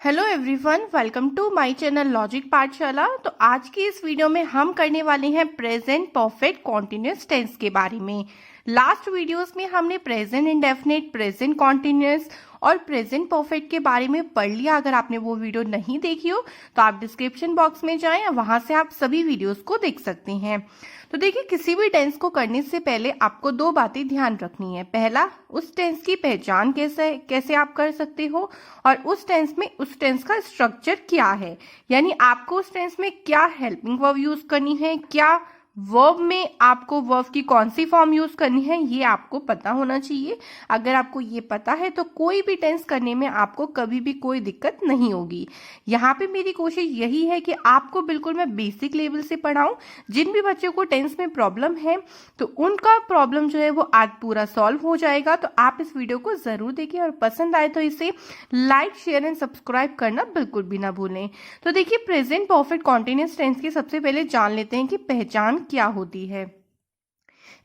Hello everyone, welcome to my channel logic Pathshala. तो आज की इस वीडियो में हम करने वाले हैं प्रेजेंट परफेक्ट कॉन्टिन्यूअस टेंस के बारे में। लास्ट वीडियोस में हमने प्रेजेंट इंडेफिनिट, प्रेजेंट कॉन्टिन्यूअस और प्रेजेंट परफेक्ट के बारे में पढ़ लिया। अगर आपने वो वीडियो नहीं देखी हो तो आप डिस्क्रिप्शन बॉक्स में जाएं, वहां से आप सभी वीडियोस को देख सकते हैं। तो देखिए, किसी भी टेंस को करने से पहले आपको दो बातें ध्यान रखनी है। पहला, उस टेंस की पहचान कैसे आप कर सकते हो, और उस टेंस में उस टेंस का स्ट्रक्चर क्या है, यानी आपको उस टेंस में क्या हेल्पिंग वर्ब यूज करनी है, क्या वर्ब में आपको वर्ब की कौन सी फॉर्म यूज करनी है, ये आपको पता होना चाहिए। अगर आपको ये पता है तो कोई भी टेंस करने में आपको कभी भी कोई दिक्कत नहीं होगी। यहाँ पे मेरी कोशिश यही है कि आपको बिल्कुल मैं बेसिक लेवल से पढ़ाऊं। जिन भी बच्चों को टेंस में प्रॉब्लम है तो उनका प्रॉब्लम जो है वो आज पूरा सॉल्व हो जाएगा। तो आप इस वीडियो को जरूर देखिए और पसंद आए तो इसे लाइक, शेयर एंड सब्सक्राइब करना बिल्कुल भी ना भूलें। तो देखिए, प्रेजेंट परफेक्ट कॉन्टिन्यूअस टेंस की सबसे पहले जान लेते हैं कि पहचान क्या होती है।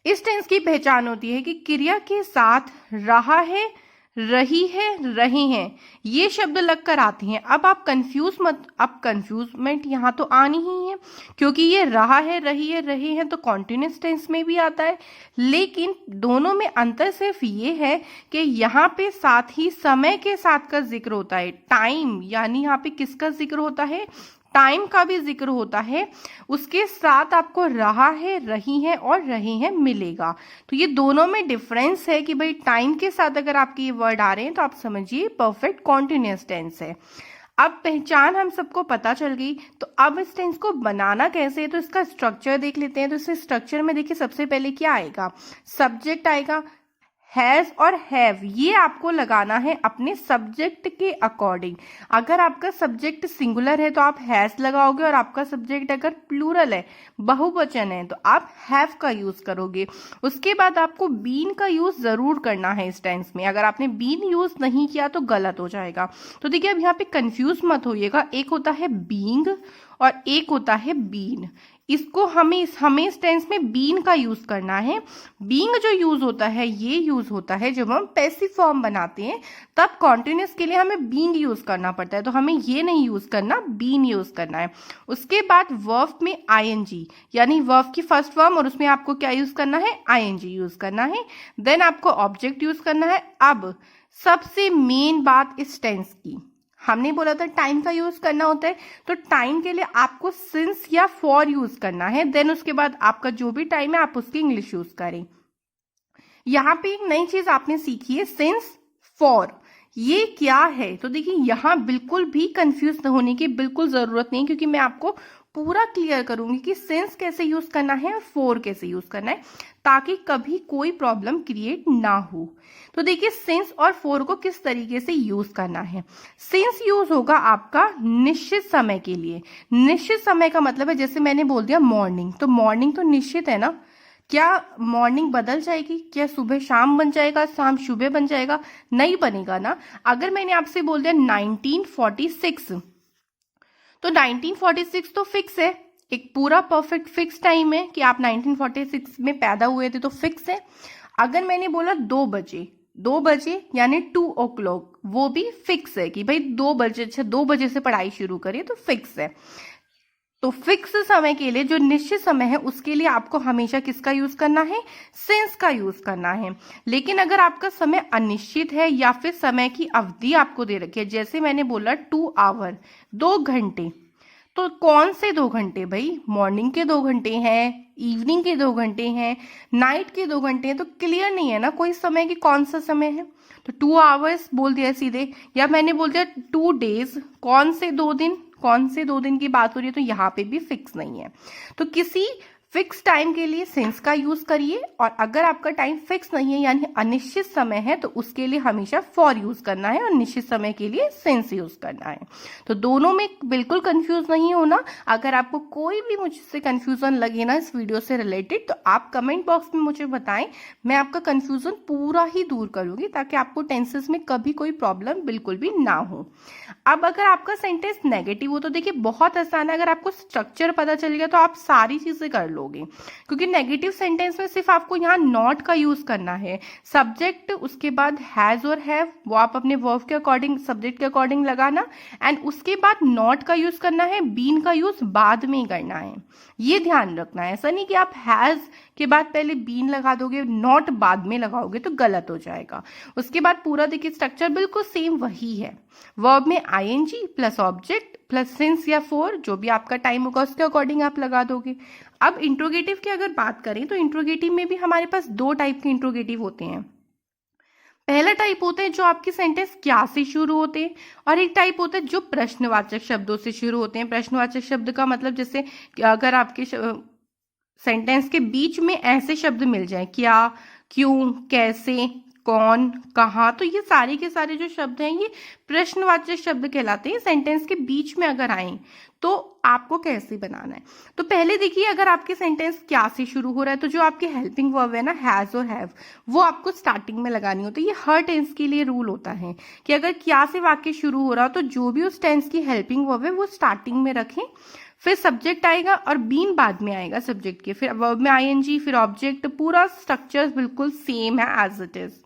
इस टेंस की पहचान होती है कि क्रिया के साथ रहा है, रही है, रहे हैं ये शब्द लगकर आते हैं। अब आप कंफ्यूजमेंट यहाँ तो आनी ही है, क्योंकि ये रहा है, रही है, रहे हैं तो कॉन्टिन्यूअस टेंस में भी आता है। लेकिन दोनों में अंतर सिर्फ ये है कि यहाँ पे साथ ही समय के साथ का जिक्र होता है। टाइम, यानी यहाँ पे किसका जिक्र होता है, टाइम का भी जिक्र होता है। उसके साथ आपको रहा है, रही है और रहे हैं मिलेगा। तो ये दोनों में डिफरेंस है कि भाई टाइम के साथ अगर आपके ये वर्ड आ रहे हैं तो आप समझिए परफेक्ट कॉन्टिन्यूअस टेंस है। अब पहचान हम सबको पता चल गई, तो अब इस टेंस को बनाना कैसे है तो इसका स्ट्रक्चर देख लेते हैं। तो इस स्ट्रक्चर में देखिए, सबसे पहले क्या आएगा, सब्जेक्ट आएगा, हैज और हैव ये आपको लगाना है अपने सब्जेक्ट के अकॉर्डिंग। अगर आपका सब्जेक्ट सिंगुलर है तो आप हैज लगाओगे, और आपका सब्जेक्ट अगर प्लूरल है, बहुवचन है, तो आप हैव का यूज करोगे। उसके बाद आपको बीन का यूज जरूर करना है इस टेंस में। अगर आपने बीन यूज नहीं किया तो गलत हो जाएगा। तो देखिए, अब यहाँ पे कंफ्यूज मत होइएगा, एक होता है बीइंग और एक होता है बीन। इसको हमें इस टेंस में बीन का यूज करना है। बीइंग जो यूज होता है ये यूज होता है जब हम पैसिव फॉर्म बनाते हैं, तब कॉन्टिन्यूअस के लिए हमें बीइंग यूज करना पड़ता है। तो हमें ये नहीं यूज करना, बीन यूज करना है। उसके बाद वर्ब में आईएनजी, यानी वर्ब की फर्स्ट फॉर्म, और उसमें आपको क्या यूज करना है, आईएनजी यूज करना है। देन आपको ऑब्जेक्ट यूज करना है। अब सबसे मेन बात इस टेंस की, हमने बोला था टाइम का यूज करना होता है, तो टाइम के लिए आपको सिंस या फॉर यूज करना है। देन उसके बाद आपका जो भी टाइम है आप उसकी इंग्लिश यूज करें। यहाँ पे एक नई चीज आपने सीखी है, सिंस, फॉर, ये क्या है। तो देखिए, यहाँ बिल्कुल भी कंफ्यूज होने की बिल्कुल जरूरत नहीं, क्योंकि मैं आपको पूरा क्लियर करूंगी कि सिंस कैसे यूज करना है और फॉर कैसे यूज करना है, ताकि कभी कोई प्रॉब्लम क्रिएट ना हो। तो देखिए, सिंस और फॉर को किस तरीके से यूज करना है। सिंस यूज होगा आपका निश्चित समय के लिए। निश्चित समय का मतलब है, जैसे मैंने बोल दिया मॉर्निंग, तो मॉर्निंग तो निश्चित है ना। क्या मॉर्निंग बदल जाएगी, क्या सुबह शाम बन जाएगा, शाम सुबह बन जाएगा, नहीं बनेगा ना। अगर मैंने आपसे बोल दिया 1946, तो 1946 तो फिक्स है, एक पूरा परफेक्ट फिक्स टाइम है कि आप 1946 में पैदा हुए थे, तो फिक्स है। अगर मैंने बोला 2 बजे, 2 बजे यानी 2 o'clock, वो भी फिक्स है कि भाई 2 बजे, अच्छा 2 बजे से पढ़ाई शुरू करिए, तो फिक्स है। तो फिक्स समय के लिए, जो निश्चित समय है, उसके लिए आपको हमेशा किसका यूज करना है, सिंस का यूज करना है। लेकिन अगर आपका समय अनिश्चित है या फिर समय की अवधि आपको दे रखी है, जैसे मैंने बोला 2 hour, 2 घंटे, तो कौन से 2 घंटे भाई, मॉर्निंग के 2 घंटे हैं, इवनिंग के 2 घंटे हैं, नाइट के 2 घंटे हैं, तो क्लियर नहीं है ना कोई समय कि कौन सा समय है। तो 2 hours बोल दिया सीधे, या मैंने बोल दिया 2 days, कौन से 2 दिन, कौन से 2 दिन की बात हो रही है, तो यहाँ पे भी फिक्स नहीं है। तो किसी फिक्स टाइम के लिए सिंस का यूज करिए, और अगर आपका टाइम फिक्स नहीं है यानी अनिश्चित समय है, तो उसके लिए हमेशा फॉर यूज करना है, और निश्चित समय के लिए सिंस यूज करना है। तो दोनों में बिल्कुल कंफ्यूज नहीं होना। अगर आपको कोई भी मुझसे कंफ्यूजन लगे ना इस वीडियो से रिलेटेड, तो आप कमेंट बॉक्स में मुझे बताएं, मैं आपका कंफ्यूजन पूरा ही दूर करूंगी, ताकि आपको टेंसेस में कभी कोई प्रॉब्लम बिल्कुल भी ना हो। अब अगर आपका सेंटेंस नेगेटिव हो तो देखिए बहुत आसान है, अगर आपको स्ट्रक्चर पता चल गया तो आप सारी चीजें कर लो। लोगे, क्योंकि नेगेटिव सेंटेंस में सिर्फ आपको यहाँ नॉट का यूज करना है। सब्जेक्ट उसके बाद हैज और हैव वो आप अपने वर्ब के अकॉर्डिंग सब्जेक्ट के अकॉर्डिंग लगाना, एंड उसके बाद नॉट का यूज करना है, बीन का यूज बाद में करना है। ये ध्यान रखना है, ऐसा नहीं कि आप हैज के बाद पहले बीन लगा दोगे, नॉट बाद में लगाओगे तो गलत हो जाएगा। उसके बाद पूरा देखिए स्ट्रक्चर बिल्कुल सेम वही है। वर्ब में ING plus object plus since या फॉर, जो भी आपका टाइम होगा उसके अकॉर्डिंग आप लगा दोगे। अब इंट्रोगेटिव की अगर बात करें तो इंट्रोगेटिव में भी हमारे पास दो टाइप के इंट्रोगेटिव होते हैं। पहला टाइप होता है जो आपके सेंटेंस क्या से शुरू होते हैं, और एक टाइप होता है जो प्रश्नवाचक शब्दों से शुरू होते हैं। प्रश्नवाचक शब्द का मतलब जैसे अगर आपके सेंटेंस के बीच में ऐसे शब्द मिल जाए, क्या, क्यों, कैसे, कौन, कहाँ, तो ये सारे के सारे जो शब्द हैं ये प्रश्नवाचक शब्द कहलाते हैं। सेंटेंस के बीच में अगर आए तो आपको कैसे बनाना है। तो पहले देखिए, अगर आपके सेंटेंस क्या से शुरू हो रहा है तो जो आपके हेल्पिंग वर्ब है ना, हैज और हैव, वो आपको स्टार्टिंग में लगानी होती है। ये हर टेंस के लिए रूल होता है कि अगर क्या से वाक्य शुरू हो रहा हो तो जो भी उस टेंस की हेल्पिंग वर्ब है वो स्टार्टिंग में रखें, फिर सब्जेक्ट आएगा और बीन बाद में आएगा सब्जेक्ट के, फिर वर्ब में आईएनजी, फिर ऑब्जेक्ट। पूरा स्ट्रक्चर बिल्कुल सेम है एज इट इज।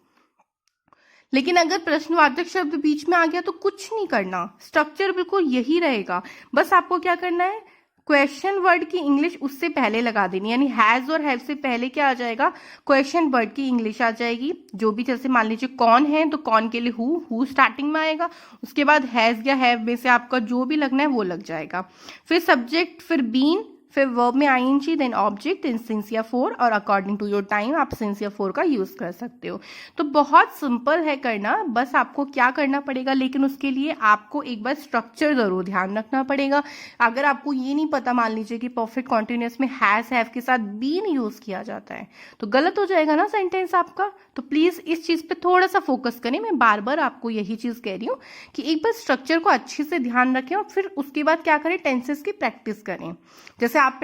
लेकिन अगर प्रश्नवाचक शब्द बीच में आ गया तो कुछ नहीं करना, स्ट्रक्चर बिल्कुल यही रहेगा। बस आपको क्या करना है, क्वेश्चन वर्ड की इंग्लिश उससे पहले लगा देनी, यानी हैज और हैव से पहले क्या आ जाएगा, क्वेश्चन वर्ड की इंग्लिश आ जाएगी। जो भी, जैसे मान लीजिए कौन है तो कौन के लिए हु स्टार्टिंग में आएगा, उसके बाद हैज या हैव में से आपका जो भी लगना है वो लग जाएगा, फिर सब्जेक्ट, फिर बीन, फिर वर्ब में ING, then object in since या फॉर, और अकॉर्डिंग टू योर टाइम आप सिंस या फॉर का यूज कर सकते हो। तो बहुत सिंपल है करना, बस आपको क्या करना पड़ेगा, लेकिन उसके लिए आपको एक बार स्ट्रक्चर जरूर ध्यान रखना पड़ेगा। अगर आपको ये नहीं पता, मान लीजिए कि परफेक्ट कॉन्टिन्यूअस में हैज हैव के साथ बीन यूज किया जाता है तो गलत हो जाएगा ना सेंटेंस आपका। तो प्लीज इस चीज पे थोड़ा सा फोकस करें। मैं बार बार आपको यही चीज कह रही हूँ कि एक बार स्ट्रक्चर को अच्छे से ध्यान रखें और फिर उसके बाद क्या करें, टेंसेस की प्रैक्टिस करें। जैसे आप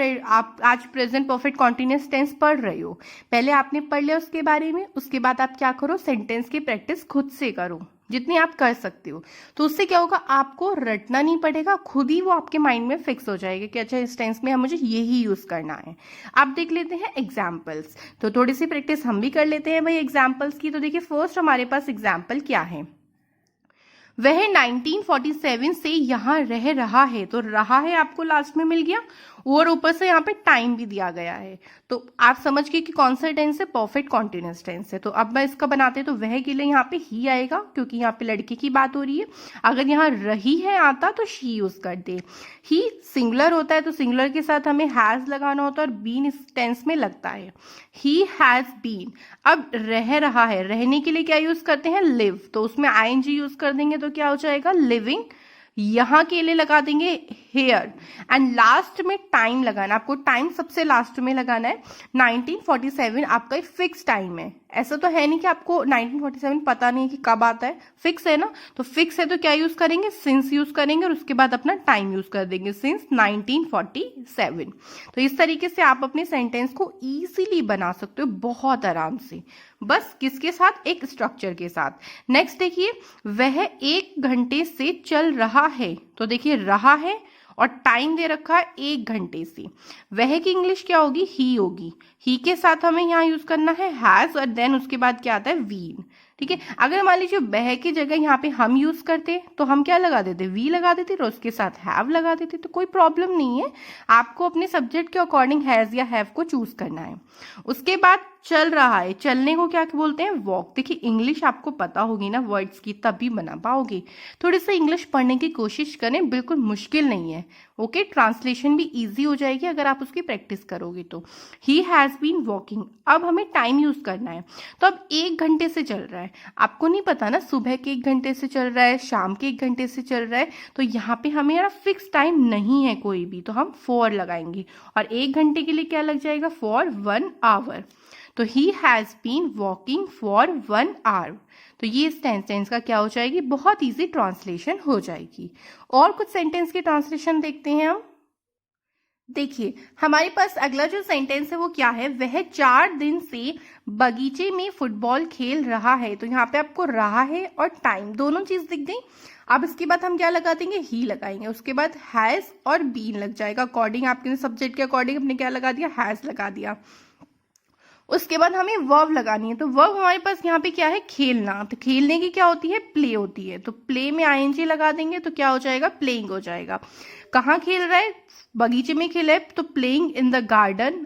आज प्रेजेंट परफेक्ट कॉन्टिन्यूअस टेंस पढ़ रहे हो, पहले आपने पढ़ लिया उसके बारे में, उसके बाद आप क्या करो, सेंटेंस की प्रैक्टिस खुद से करो जितनी आप कर सकते हो। तो उससे क्या होगा, आपको रटना नहीं पड़ेगा, खुद ही वो आपके माइंड में फिक्स हो जाएगा कि अच्छा इस टेंस में मुझे यही यूज करना है। आप देख लेते हैं एग्जाम्पल्स, तो थोड़ी सी प्रैक्टिस हम भी कर लेते हैं भाई एग्जाम्पल्स की। तो देखिए फर्स्ट हमारे पास एग्जाम्पल क्या है, वह 1947 से यहाँ रह रहा है, तो रहा है आपको लास्ट में मिल गया, और ऊपर से यहाँ पे टाइम भी दिया गया है। तो आप समझ गए कि कौन सा टेंस है, परफेक्ट कॉन्टिन्यूअस टेंस है। तो अब मैं इसका बनाते तो वह के लिए यहाँ पे ही आएगा, क्योंकि यहाँ पे लड़के की बात हो रही है। अगर यहाँ रही है आता तो शी यूज कर दे। ही सिंगुलर होता है तो सिंगुलर के साथ हमें हैज लगाना होता है, और बीन इस टेंस में लगता है, ही हैज बीन। अब रह रहा है, रहने के लिए क्या यूज करते हैं, लिव, तो उसमें आईएनजी यूज कर देंगे तो क्या हो जाएगा, लिविंग। यहां के लिए लगा देंगे हेयर, एंड लास्ट में टाइम लगाना, आपको टाइम सबसे लास्ट में लगाना है। 1947 आपका एक फिक्स टाइम है, ऐसा तो है नहीं कि आपको 1947 पता नहीं कि कब आता है, फिक्स है ना। तो फिक्स है तो क्या यूज करेंगे, सिंस यूज करेंगे, और उसके बाद अपना टाइम यूज कर देंगे, सिंस 1947। तो इस तरीके से आप अपने सेंटेंस को इजीली बना सकते हो बहुत आराम से, बस किसके साथ, एक स्ट्रक्चर के साथ। नेक्स्ट देखिए, वह 1 घंटे से चल रहा है, तो देखिए रहा है और टाइम दे रखा है 1 घंटे से। वह की इंग्लिश क्या होगी, ही होगी। ही के साथ हमें यहाँ यूज करना है हैज, और देन उसके बाद क्या आता है, वीन। ठीक है, अगर मान लीजिए वह की जगह यहाँ पे हम यूज करते तो हम क्या लगा देते, वी लगा देते, और उसके साथ हैव लगा देते, तो कोई प्रॉब्लम नहीं है। आपको अपने सब्जेक्ट के अकॉर्डिंग हैज या हैव को चूज करना है। उसके बाद चल रहा है, चलने को क्या बोलते हैं, वॉक। देखिए इंग्लिश आपको पता होगी ना वर्ड्स की, तभी बना पाओगे। थोड़ी सी इंग्लिश पढ़ने की कोशिश करें, बिल्कुल मुश्किल नहीं है। ओके, ट्रांसलेशन भी इजी हो जाएगी अगर आप उसकी प्रैक्टिस करोगे तो। ही हैज बीन वॉकिंग, अब हमें टाइम यूज करना है। तो अब 1 घंटे से चल रहा है, आपको नहीं पता ना सुबह के 1 घंटे से चल रहा है, शाम के 1 घंटे से चल रहा है, तो यहाँ पे हमें यार फिक्स टाइम नहीं है कोई भी, तो हम फॉर लगाएंगे, और 1 घंटे के लिए क्या लग जाएगा, फॉर 1 आवर। तो he has been walking for 1 hour. तो ये इस सेंटेंस का क्या हो जाएगी, बहुत इजी ट्रांसलेशन हो जाएगी। और कुछ सेंटेंस की ट्रांसलेशन देखते हैं हम। देखिए हमारे पास अगला जो सेंटेंस है वो क्या है, वह 4 दिन से बगीचे में फुटबॉल खेल रहा है। तो यहाँ पे आपको रहा है और टाइम दोनों चीज दिख गई। अब इसके बाद हम क्या लगा देंगे, ही लगाएंगे। उसके बाद हैज और बीन लग जाएगा, अकॉर्डिंग आपके सब्जेक्ट के अकॉर्डिंग हमने क्या लगा दिया, हैज लगा दिया। उसके बाद हमें वर्ब लगानी है। तो वर्ब हमारे पास यहाँ पे क्या है, खेलना। तो खेलने की क्या होती है, प्ले होती है। तो प्ले में आईएनजी लगा देंगे तो क्या हो जाएगा, प्लेइंग हो जाएगा। कहाँ खेल रहा है, बगीचे में खेला है, तो playing in the garden,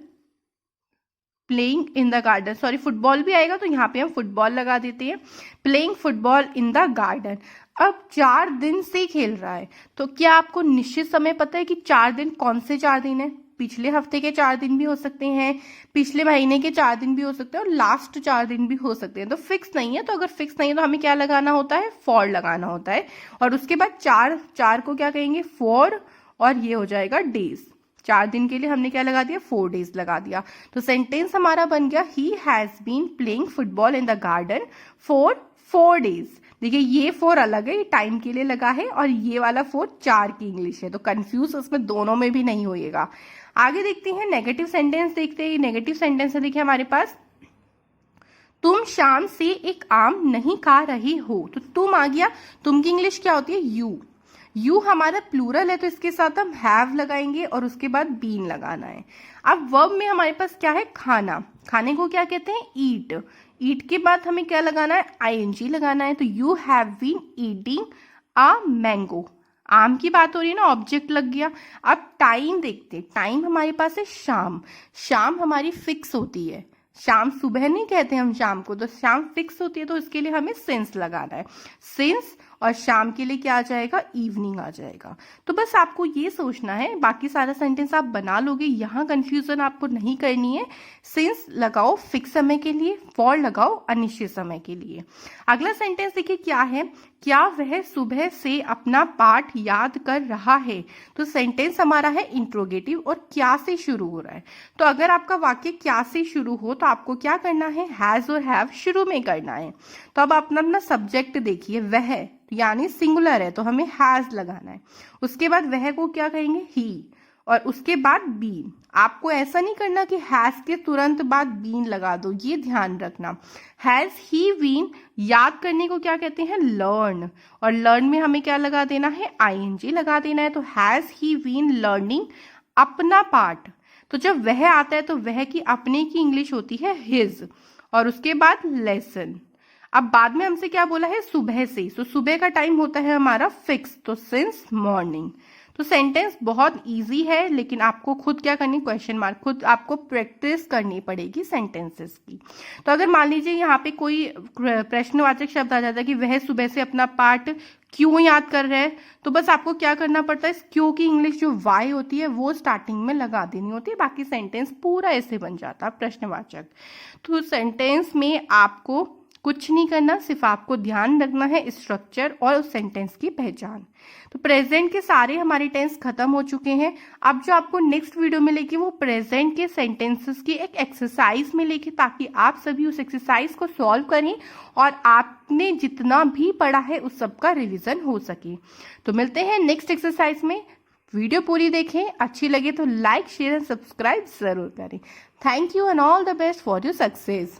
playing in the garden. Sorry, football भी आएगा तो यहाँ पे हम फुटबॉल लगा देते हैं, playing football in the garden. अब 4 दिन से खेल रहा है, तो क्या आपको निश्चित समय पता है कि 4 दिन कौन से 4 दिन है? पिछले हफ्ते के 4 दिन भी हो सकते हैं, पिछले महीने के 4 दिन भी हो सकते हैं, और लास्ट 4 दिन भी हो सकते हैं। तो फिक्स नहीं है। तो अगर फिक्स नहीं है तो हमें क्या लगाना होता है, फॉर लगाना होता है। और उसके बाद 4 को क्या कहेंगे, फॉर, और ये हो जाएगा डेज। 4 दिन के लिए हमने क्या लगा दिया, 4 डेज लगा दिया। तो सेंटेंस हमारा बन गया, he has been playing football in the garden for 4 days. देखिए ये 4 अलग है, ये टाइम के लिए लगा है, और ये वाला 4 4 की इंग्लिश है। तो कंफ्यूज उसमें दोनों में भी नहीं होइएगा। आगे देखते हैं नेगेटिव सेंटेंस, देखते हैं नेगेटिव सेंटेंस है। देखिए हमारे पास, तुम शाम से एक आम नहीं खा रही हो। तो तुम आ गया, तुम की इंग्लिश क्या होती है, यू। यू हमारा प्लूरल है तो इसके साथ हम हैव लगाएंगे और उसके बाद बीन लगाना है। अब वर्ब में हमारे पास क्या है, खाना। खाने को क्या कहते हैं, ईट। ईट के बाद हमें क्या लगाना है, आईएनजी लगाना है। तो you have been eating a mango. आम की बात हो रही है ना, ऑब्जेक्ट लग गया। अब टाइम देखते, टाइम हमारे पास है शाम। शाम हमारी फिक्स होती है, शाम सुबह नहीं कहते हम शाम को, तो शाम फिक्स होती है। तो इसके लिए हमें सिंस लगाना है, सिंस। और शाम के लिए क्या आ जाएगा, इवनिंग आ जाएगा। तो बस आपको ये सोचना है, बाकी सारा सेंटेंस आप बना लोगे, यहाँ कंफ्यूजन आपको नहीं करनी है। सिंस लगाओ फिक्स समय के लिए, फॉर लगाओ अनिश्चित समय के लिए। अगला सेंटेंस देखिए क्या है, क्या वह सुबह से अपना पाठ याद कर रहा है। तो सेंटेंस हमारा है इंट्रोगेटिव और क्या से शुरू हो रहा है। तो अगर आपका वाक्य क्या से शुरू हो तो आपको क्या करना है, हैज और हैव शुरू में करना है। तो अब अपना अपना सब्जेक्ट देखिए, वह यानी सिंगुलर है तो हमें हैज लगाना है। उसके बाद वह को क्या कहेंगे, ही, और उसके बाद बीन। आपको ऐसा नहीं करना कि हैज के तुरंत बाद बीन लगा दो, ये ध्यान रखना। हैज ही बीन, याद करने को क्या कहते हैं, लर्न। और लर्न में हमें क्या लगा देना है, आईएनजी लगा देना है। तो हैज ही बीन लर्निंग अपना पार्ट। तो जब वह आता है तो वह की अपने की इंग्लिश होती है हिज, और उसके बाद लेसन। अब बाद में हमसे क्या बोला है, सुबह से। तो सुबह का टाइम होता है हमारा फिक्स, तो सिंस मॉर्निंग। तो सेंटेंस बहुत इजी है, लेकिन आपको खुद क्या करनी, क्वेश्चन मार्क, खुद आपको प्रैक्टिस करनी पड़ेगी सेंटेंसेस की। तो अगर मान लीजिए यहाँ पे कोई प्रश्नवाचक शब्द आ जाता है कि वह सुबह से अपना पाठ क्यों याद कर रहे हैं, तो बस आपको क्या करना पड़ता है, क्यों की इंग्लिश जो वाई होती है वो स्टार्टिंग में लगा देनी होती है, बाकी सेंटेंस पूरा ऐसे बन जाता है प्रश्नवाचक। तो सेंटेंस में आपको कुछ नहीं करना, सिर्फ आपको ध्यान रखना है स्ट्रक्चर और उस सेंटेंस की पहचान। तो प्रेजेंट के सारे हमारे टेंस खत्म हो चुके हैं। अब जो आपको नेक्स्ट वीडियो मिलेगी वो प्रेजेंट के सेंटेंसेस की एक एक्सरसाइज मिलेगी, ताकि आप सभी उस एक्सरसाइज को सॉल्व करें और आपने जितना भी पढ़ा है उस सब का रिविजन हो सके। तो मिलते हैं नेक्स्ट एक्सरसाइज में। वीडियो पूरी देखें, अच्छी लगे तो लाइक शेयर एंड सब्सक्राइब जरूर करें। Thank you and all the best for your success.